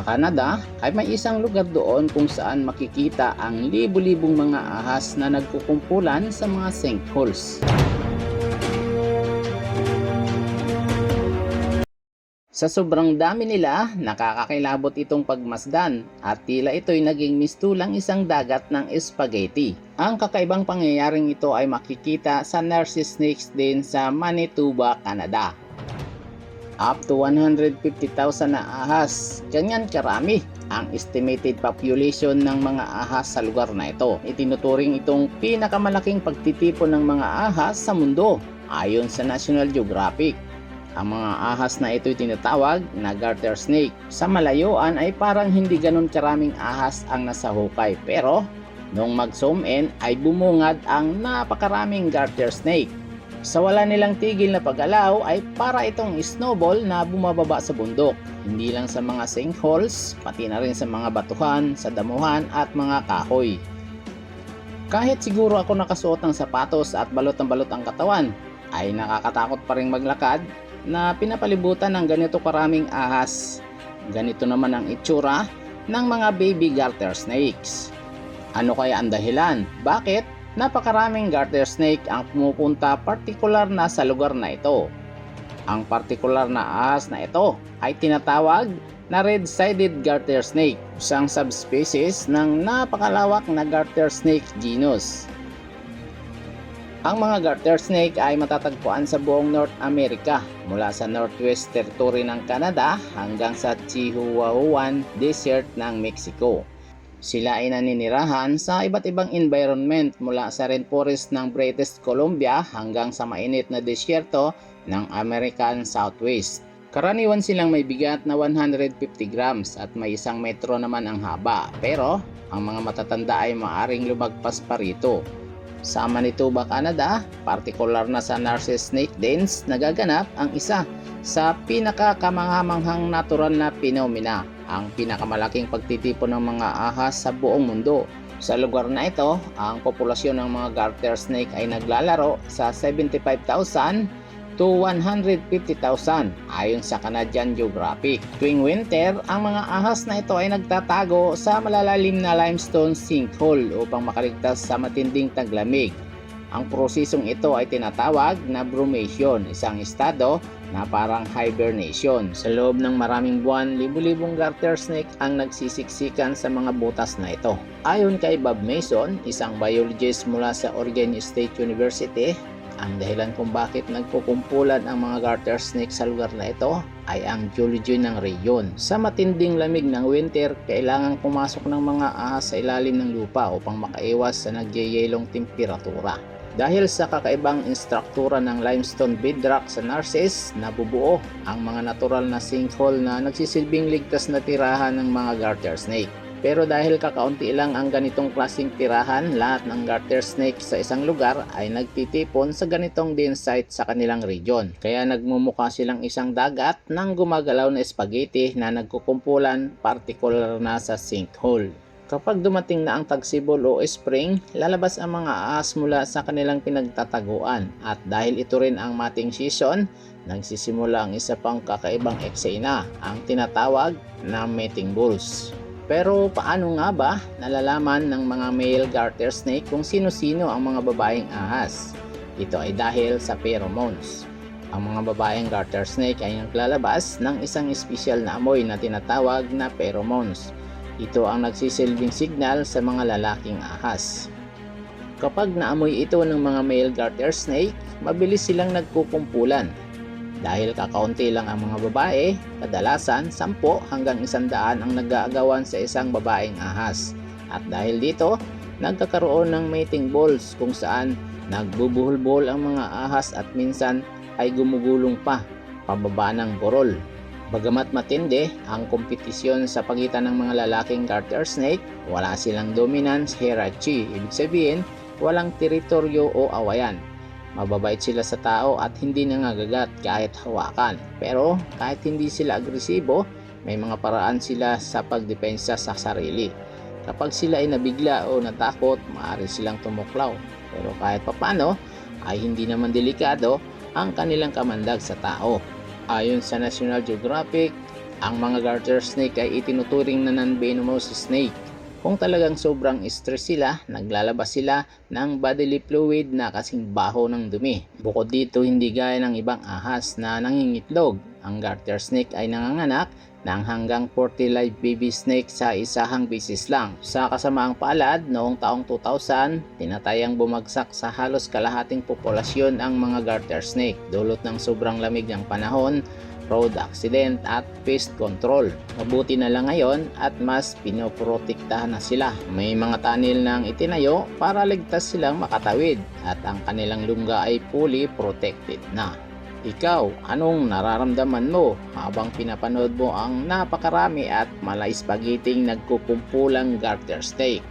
Sa Canada ay may isang lugar doon kung saan makikita ang libu-libong mga ahas na nagkukumpulan sa mga sinkholes. Sa sobrang dami nila, nakakakilabot itong pagmasdan at tila ito'y naging mistulang isang dagat ng spaghetti. Ang kakaibang pangyayaring ito ay makikita sa nurse snakes din sa Manitoba, Canada. Up to 150,000 na ahas, ganyan karami ang estimated population ng mga ahas sa lugar na ito. Itinuturing itong pinakamalaking pagtitipon ng mga ahas sa mundo ayon sa National Geographic. Ang mga ahas na ito'y tinatawag na garter snake. Sa malayuan ay parang hindi ganun karaming ahas ang nasa hukay, pero nung mag-zoom in ay bumungad ang napakaraming garter snake. Sa wala nilang tigil na paggalaw ay para itong snowball na bumababa sa bundok. Hindi lang sa mga sinkholes, pati na rin sa mga batuhan, sa damuhan at mga kahoy. Kahit siguro ako nakasuot ng sapatos at balot ng balot ang katawan, ay nakakatakot pa rin maglakad na pinapalibutan ng ganito karaming ahas. Ganito naman ang itsura ng mga baby garter snakes. Ano kaya ang dahilan? Bakit napakaraming garter snake ang pumupunta partikular na sa lugar na ito? Ang partikular na ahas na ito ay tinatawag na red-sided garter snake, isang subspecies ng napakalawak na garter snake genus. Ang mga garter snake ay matatagpuan sa buong North America, mula sa Northwest Territory ng Canada hanggang sa Chihuahuan Desert ng Mexico. Sila ay naninirahan sa iba't ibang environment mula sa rainforest ng British Columbia hanggang sa mainit na disyerto ng American Southwest. Karaniwan silang may bigat na 150 grams at may 1 metro naman ang haba, pero ang mga matatanda ay maaring lumagpas pa rito. Sa Manitoba, Canada, partikular na sa nurse snake dens, nagaganap ang isa sa pinakakamanghamanghang natural na phenomena, ang pinakamalaking pagtitipon ng mga ahas sa buong mundo. Sa lugar na ito, ang populasyon ng mga garter snake ay naglalaro sa 75,000 to 150,000 ayon sa Canadian Geographic. Tuwing winter, ang mga ahas na ito ay nagtatago sa malalalim na limestone sinkhole upang makaligtas sa matinding taglamig. Ang prosesong ito ay tinatawag na brumation, isang estado na parang hibernation. Sa loob ng maraming buwan, libu-libong garter snake ang nagsisiksikan sa mga butas na ito. Ayon kay Bob Mason, isang biologist mula sa Oregon State University, ang dahilan kung bakit nagkukumpulan ang mga garter snake sa lugar na ito ay ang geology ng reyon. Sa matinding lamig ng winter, kailangan pumasok ng mga ahas sa ilalim ng lupa upang makaiwas sa nagyayelong temperatura. Dahil sa kakaibang instruktura ng limestone bedrock sa Narcissus, nabubuo ang mga natural na sinkhole na nagsisilbing ligtas na tirahan ng mga garter snake. Pero dahil kakaunti lang ang ganitong klaseng tirahan, lahat ng garter snake sa isang lugar ay nagtitipon sa ganitong den site sa kanilang region. Kaya nagmumukha silang isang dagat ng gumagalaw na spaghetti na nagkukumpulan partikular na sa sinkhole. Kapag dumating na ang tagsibol o spring, lalabas ang mga ahas mula sa kanilang pinagtataguan. At dahil ito rin ang mating season, nagsisimula ang isa pang kakaibang eksena, ang tinatawag na mating bulls. Pero paano nga ba nalalaman ng mga male garter snake kung sino-sino ang mga babaeng ahas? Ito ay dahil sa pheromones. Ang mga babaeng garter snake ay naglalabas ng isang espesyal na amoy na tinatawag na pheromones. Ito ang nagsisilbing signal sa mga lalaking ahas. Kapag naamoy ito ng mga male garter snake, mabilis silang nagkukumpulan. Dahil kakaunti lang ang mga babae, kadalasan 10 hanggang 100 ang nag-aagawan sa isang babaeng ahas. At dahil dito, nagkakaroon ng mating balls kung saan nagbubuhol-buhol ang mga ahas at minsan ay gumugulong pa pababa ng burol. Bagamat matindi ang kompetisyon sa pagitan ng mga lalaking garter snake, wala silang dominance hierarchy. Ibig sabihin, walang teritoryo o awayan. Mababait sila sa tao at hindi nangagagat kahit hawakan. Pero kahit hindi sila agresibo, may mga paraan sila sa pagdepensa sa sarili. Kapag sila ay nabigla o natakot, maaari silang tumuklaw. Pero kahit papano, ay hindi naman delikado ang kanilang kamandag sa tao. Ayon sa National Geographic, Ang mga garter snake ay itinuturing na non-venomous snake. Kung talagang sobrang stress sila, naglalabas sila ng bodily fluid na kasing baho ng dumi. Bukod dito, hindi gaya ng ibang ahas na nangingitlog. Ang garter snake ay nanganganak ng hanggang 40 live baby snake sa isahang bisis lang. Sa kasamaang palad, noong taong 2000, tinatayang bumagsak sa halos kalahating populasyon ang mga garter snake dulot ng sobrang lamig ng panahon, road accident at pest control. Mabuti na lang ngayon at mas pinoprotektahan na sila. May mga tunnel nang itinayo para ligtas silang makatawid at ang kanilang lungga ay fully protected na. Ikaw, anong nararamdaman mo habang pinapanood mo ang napakarami at malaispaghiting nagkukumpulang garter snake?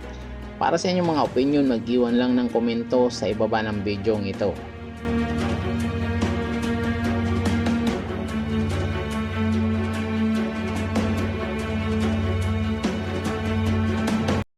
Para sa inyong mga opinion, mag-iwan lang ng komento sa ibaba ng video ito.